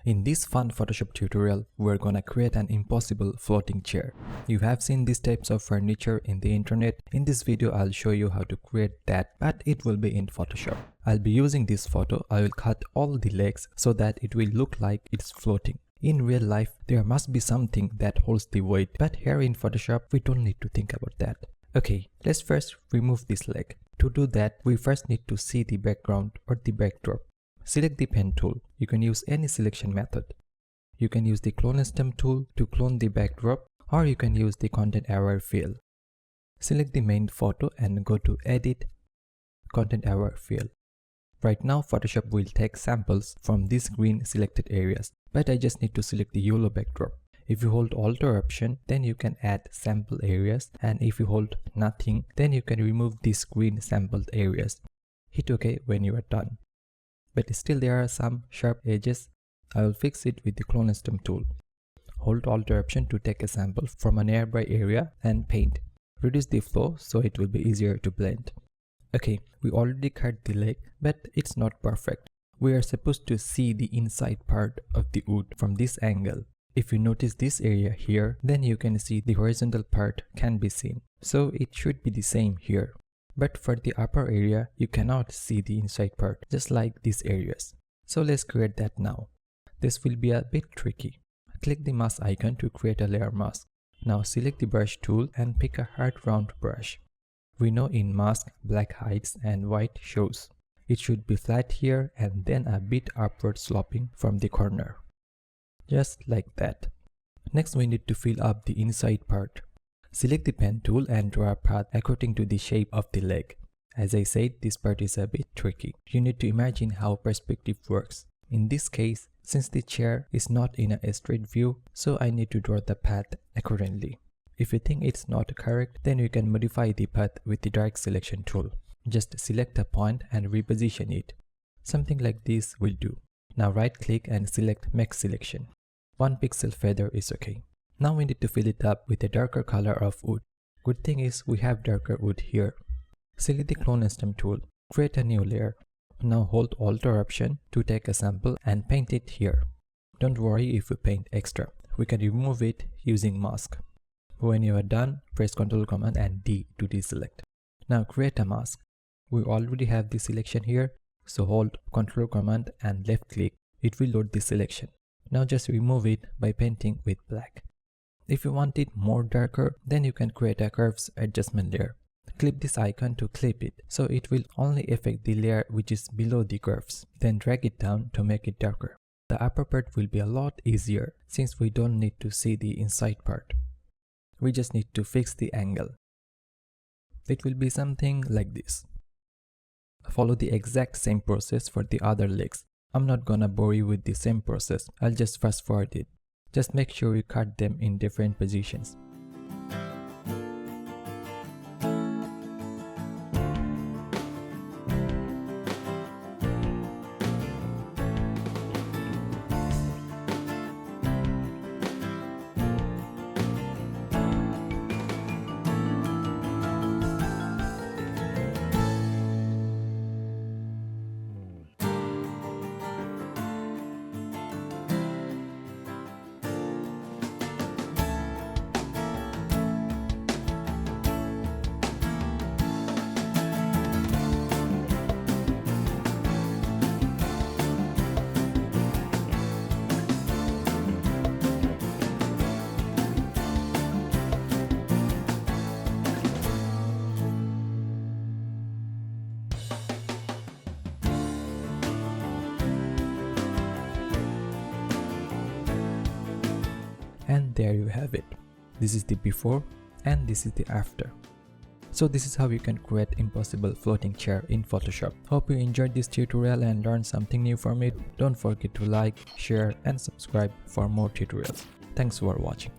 In this fun Photoshop tutorial, we're gonna create an impossible floating chair. You have seen these types of furniture in the internet. In this video, I'll show you how to create that, but it will be in Photoshop. I'll be using this photo. I will cut all the legs so that it will look like it's floating. In real life, there must be something that holds the weight, but here in Photoshop, we don't need to think about that. Okay, let's first remove this leg. To do that, we first need to see the background or the backdrop. Select the pen tool. You can use any selection method. You can use the clone stem tool to clone the backdrop, or you can use the content aware fill. Select the main photo and go to Edit, Content Aware Fill. Right now, Photoshop will take samples from these green selected areas, but I just need to select the yellow backdrop. If you hold Alt or Option, then you can add sample areas, and if you hold nothing, then you can remove these green sampled areas. Hit OK when you are done. But still there are some sharp edges. I will fix it with the clone stem tool. Hold Alt or Option to take a sample from a nearby area and paint. Reduce the flow so it will be easier to blend. Okay, we already cut the leg, but it's not perfect. We are supposed to see the inside part of the wood from this angle. If you notice this area here, then you can see the horizontal part can be seen. So it should be the same here. But for the upper area, you cannot see the inside part, just like these areas. So let's create that now. This will be a bit tricky. Click the mask icon to create a layer mask. Now select the brush tool and pick a hard round brush. We know in mask, black hides and white shows. It should be flat here and then a bit upward sloping from the corner. Just like that. Next we need to fill up the inside part. Select the pen tool and draw a path according to the shape of the leg. As I said, this part is a bit tricky. You need to imagine how perspective works. In this case, since the chair is not in a straight view, so I need to draw the path accordingly. If you think it's not correct, then you can modify the path with the direct selection tool. Just select a point and reposition it. Something like this will do. Now right click and select Make Selection. 1 pixel feather is okay. Now we need to fill it up with a darker color of wood. Good thing is we have darker wood here. Select the clone stem tool. Create a new layer. Now hold Alt or Option to take a sample and paint it here. Don't worry if you paint extra. We can remove it using mask. When you are done, press Ctrl Command and D to deselect. Now create a mask. We already have the selection here, so hold Ctrl Command and left click. It will load the selection. Now just remove it by painting with black. If you want it more darker, then you can create a curves adjustment layer. Click this icon to clip it, so it will only affect the layer which is below the curves. Then drag it down to make it darker. The upper part will be a lot easier since we don't need to see the inside part. We just need to fix the angle. It will be something like this. Follow the exact same process for the other legs. I'm not gonna bore you with the same process. I'll just fast forward it. Just make sure you cut them in different positions. And there you have it. This is the before and this is the after. So this is how you can create impossible floating chair in Photoshop. Hope you enjoyed this tutorial and learned something new from it. Don't forget to like, share and subscribe for more tutorials. Thanks for watching.